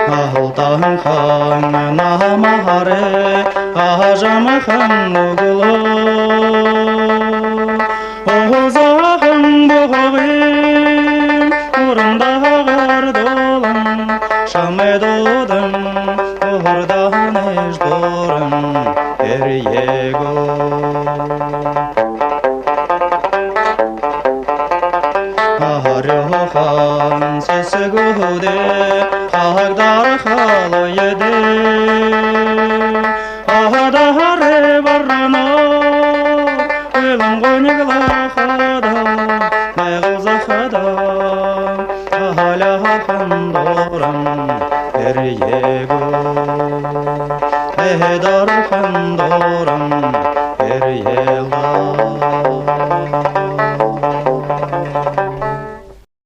Ahultan han namahare Ajam han ugulu Ozağın boğayım Urunda gardolan Şamedodan Uğurdan ejdoran Eryego Aryohan sesi gude Hagdar halı yedi Ahadare barrano Uylan goynigla khada Meğuza khada Ahala handoran Eryego Ehedar handoran Eryego